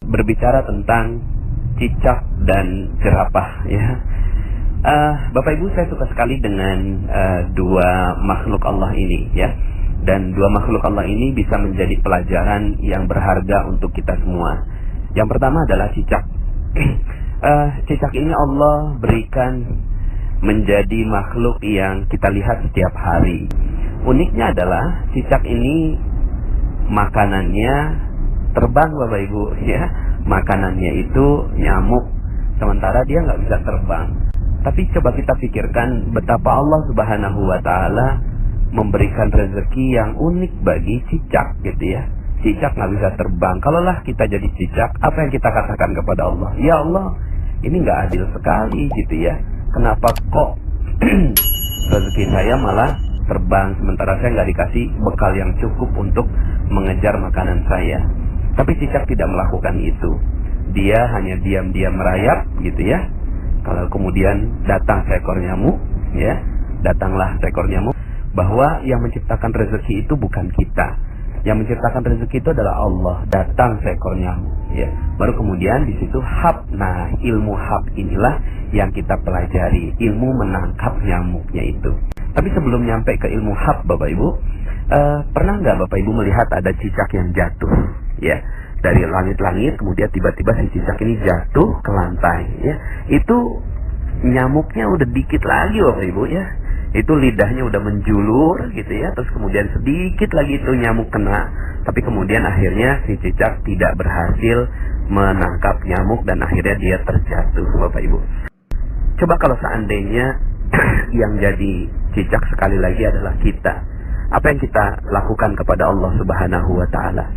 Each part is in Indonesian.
berbicara tentang cicak dan jerapah ya. Bapak Ibu, saya suka sekali dengan dua makhluk Allah ini ya. Dan dua makhluk Allah ini bisa menjadi pelajaran yang berharga untuk kita semua. Yang pertama adalah cicak. Cicak ini Allah berikan menjadi makhluk yang kita lihat setiap hari. Uniknya adalah cicak ini makanannya terbang, Bapak Ibu ya. Makanannya itu nyamuk, sementara dia nggak bisa terbang. Tapi coba kita pikirkan betapa Allah Subhanahu wa Ta'ala memberikan rezeki yang unik bagi cicak gitu ya. Cicak nggak bisa terbang. Kalaulah kita jadi cicak, apa yang kita katakan kepada Allah? Ya Allah, ini nggak adil sekali gitu ya. Kenapa kok rezeki saya malah terbang, sementara saya nggak dikasih bekal yang cukup untuk mengejar makanan saya. Tapi cicak tidak melakukan itu. Dia hanya diam-diam merayap gitu ya. Kalau kemudian datang seekor nyamuk ya, datanglah seekor nyamuk, bahwa yang menciptakan rezeki itu bukan kita. Yang menciptakan rezeki itu adalah Allah. Datang seekor nyamuk ya. Baru kemudian di situ hab. Nah, ilmu hab inilah yang kita pelajari, ilmu menangkap nyamuknya itu. Tapi sebelum nyampe ke ilmu hab, Bapak Ibu, pernah nggak Bapak Ibu melihat ada cicak yang jatuh ya dari langit-langit, kemudian tiba-tiba si cicak ini jatuh ke lantai ya. Itu nyamuknya udah dikit lagi, Bapak Ibu ya. Itu lidahnya udah menjulur gitu ya, terus kemudian sedikit lagi itu nyamuk kena. Tapi kemudian akhirnya si cicak tidak berhasil menangkap nyamuk dan akhirnya dia terjatuh, Bapak Ibu. Coba kalau seandainya yang jadi cicak sekali lagi adalah kita, apa yang kita lakukan kepada Allah Subhanahu wa Ta'ala?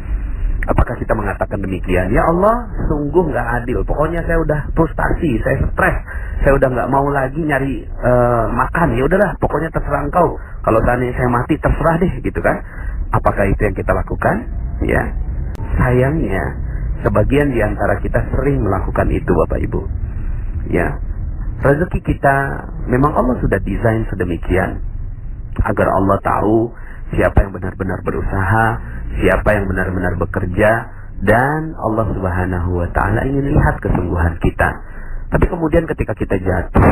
Apakah kita mengatakan demikian? Ya Allah, sungguh nggak adil. Pokoknya saya udah frustasi, saya stres, saya udah nggak mau lagi nyari makan. Ya udahlah, pokoknya terserah engkau. Kalau seandainya saya mati, terserah deh, gitu kan? Apakah itu yang kita lakukan? Ya, sayangnya sebagian di antara kita sering melakukan itu, Bapak Ibu. Ya, rezeki kita memang Allah sudah desain sedemikian agar Allah tahu siapa yang benar-benar berusaha, siapa yang benar-benar bekerja, dan Allah Subhanahu wa Ta'ala ingin lihat kesungguhan kita. Tapi kemudian ketika kita jatuh,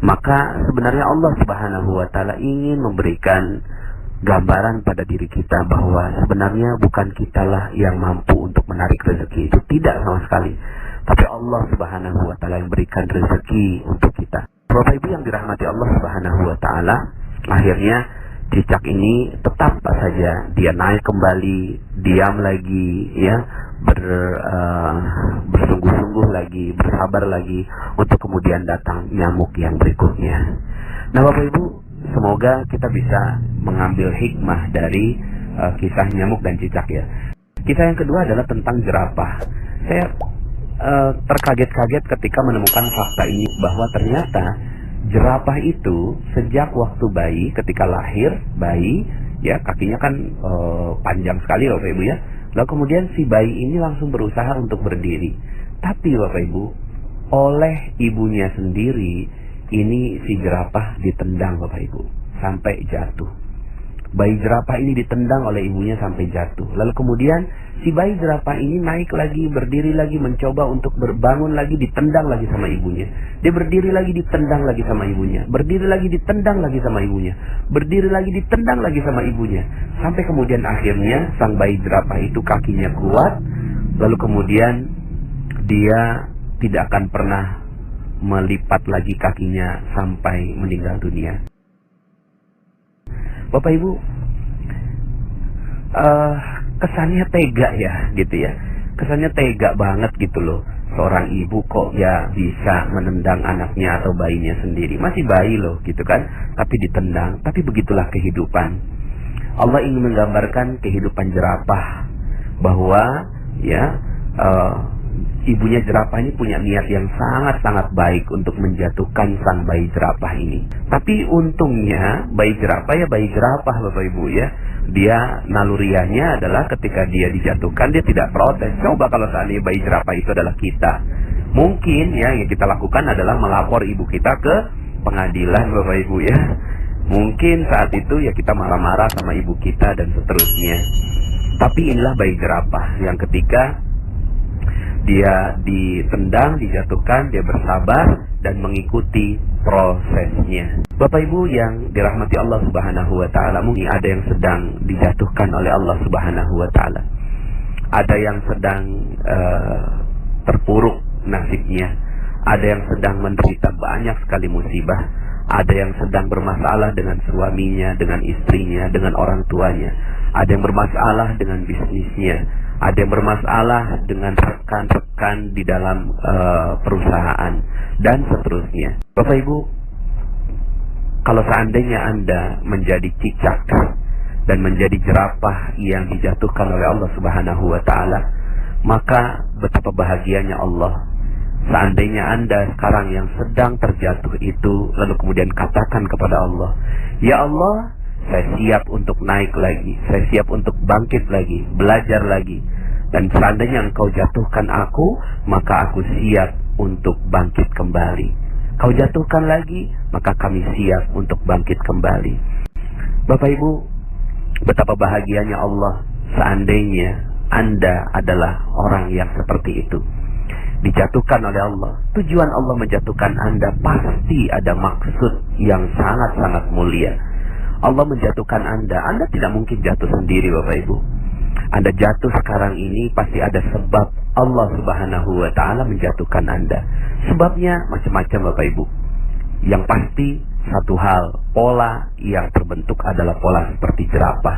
maka sebenarnya Allah Subhanahu wa Ta'ala ingin memberikan gambaran pada diri kita bahwa sebenarnya bukan kitalah yang mampu untuk menarik rezeki itu, tidak sama sekali. Tapi Allah Subhanahu wa Ta'ala yang berikan rezeki untuk kita. Bapak Ibu yang dirahmati Allah Subhanahu wa Ta'ala, akhirnya cicak ini tetap saja dia naik kembali, diam lagi ya, bersungguh-sungguh lagi, bersabar lagi untuk kemudian datang nyamuk yang berikutnya. Nah, Bapak Ibu, semoga kita bisa mengambil hikmah dari kisah nyamuk dan cicak ya. Kisah yang kedua adalah tentang jerapah. Saya terkaget-kaget ketika menemukan fakta ini, bahwa ternyata jerapah itu sejak waktu bayi, ketika lahir bayi ya, kakinya kan panjang sekali Bapak Ibu ya. Lalu kemudian si bayi ini langsung berusaha untuk berdiri. Tapi Bapak Ibu, oleh ibunya sendiri, ini si jerapah ditendang Bapak Ibu sampai jatuh. Bayi jerapah ini ditendang oleh ibunya sampai jatuh. Lalu kemudian si bayi jerapah ini naik lagi, berdiri lagi, mencoba untuk berbangun lagi, ditendang lagi sama ibunya. Dia berdiri lagi, ditendang lagi sama ibunya. Berdiri lagi, ditendang lagi sama ibunya. Berdiri lagi, ditendang lagi sama ibunya. Sampai kemudian akhirnya sang bayi jerapah itu kakinya kuat. Lalu kemudian dia tidak akan pernah melipat lagi kakinya sampai meninggal dunia. Bapak Ibu, kesannya tega ya gitu ya. Kesannya tega banget gitu loh. Seorang ibu kok ya bisa menendang anaknya atau bayinya sendiri. Masih bayi loh gitu kan, tapi ditendang. Tapi begitulah kehidupan. Allah ingin menggambarkan kehidupan jerapah, bahwa ya ibunya jerapah ini punya niat yang sangat-sangat baik untuk menjatuhkan sang bayi jerapah ini. Tapi untungnya bayi jerapah ya bayi jerapah Bapak Ibu ya. Dia naluriahnya adalah ketika dia dijatuhkan dia tidak protes. Coba kalau seandainya bayi jerapah itu adalah kita, mungkin ya yang kita lakukan adalah melapor ibu kita ke pengadilan Bapak Ibu ya. Mungkin saat itu ya kita marah-marah sama ibu kita dan seterusnya. Tapi inilah bayi jerapah yang ketika Dia ditendang, dijatuhkan, dia bersabar dan mengikuti prosesnya. Bapak Ibu yang dirahmati Allah Subhanahu wa taala, mungkin ada yang sedang dijatuhkan oleh Allah Subhanahu wa taala. Ada yang sedang terpuruk nasibnya. Ada yang sedang menderita banyak sekali musibah. Ada yang sedang bermasalah dengan suaminya, dengan istrinya, dengan orang tuanya. Ada yang bermasalah dengan bisnisnya. Ada yang bermasalah dengan rekan-rekan di dalam perusahaan dan seterusnya. Bapak Ibu, kalau seandainya Anda menjadi cicak dan menjadi jerapah yang dijatuhkan oleh Allah Subhanahu wa taala, maka betapa bahagianya Allah. Seandainya Anda sekarang yang sedang terjatuh itu, lalu kemudian katakan kepada Allah, "Ya Allah, saya siap untuk naik lagi, saya siap untuk bangkit lagi, belajar lagi. Dan seandainya Engkau jatuhkan aku, maka aku siap untuk bangkit kembali. Kau jatuhkan lagi, maka kami siap untuk bangkit kembali." Bapak Ibu, betapa bahagianya Allah seandainya Anda adalah orang yang seperti itu, dijatuhkan oleh Allah. Tujuan Allah menjatuhkan Anda pasti ada maksud yang sangat-sangat mulia. Allah menjatuhkan Anda tidak mungkin jatuh sendiri Bapak Ibu. Anda jatuh sekarang ini pasti ada sebab Allah Subhanahu wa taala menjatuhkan Anda. Sebabnya macam-macam Bapak Ibu. Yang pasti satu hal, pola yang terbentuk adalah pola seperti jerapah.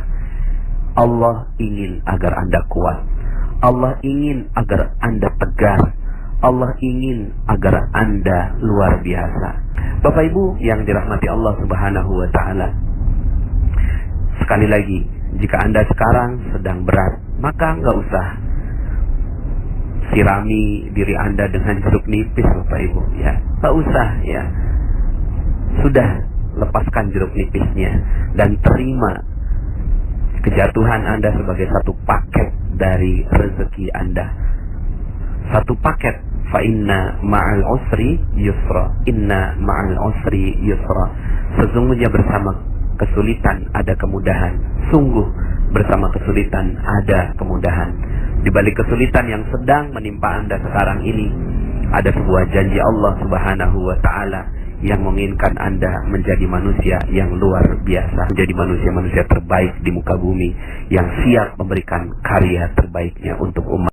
Allah ingin agar Anda kuat. Allah ingin agar Anda tegar. Allah ingin agar Anda luar biasa. Bapak Ibu yang dirahmati Allah Subhanahu wa taala, sekali lagi, jika Anda sekarang sedang berat, maka nggak usah sirami diri Anda dengan jeruk nipis Bapak Ibu, ya. Nggak usah, ya. Sudah, lepaskan jeruk nipisnya dan terima kejatuhan Anda sebagai satu paket dari rezeki Anda. Satu paket. Fa inna ma'al usri yusra. Inna ma'al usri yusra. Sesungguhnya bersama kesulitan ada kemudahan. Sungguh bersama kesulitan ada kemudahan. Di balik kesulitan yang sedang menimpa Anda sekarang ini, ada sebuah janji Allah Subhanahu wa taala yang menginginkan Anda menjadi manusia yang luar biasa, menjadi manusia-manusia terbaik di muka bumi yang siap memberikan karya terbaiknya untuk umat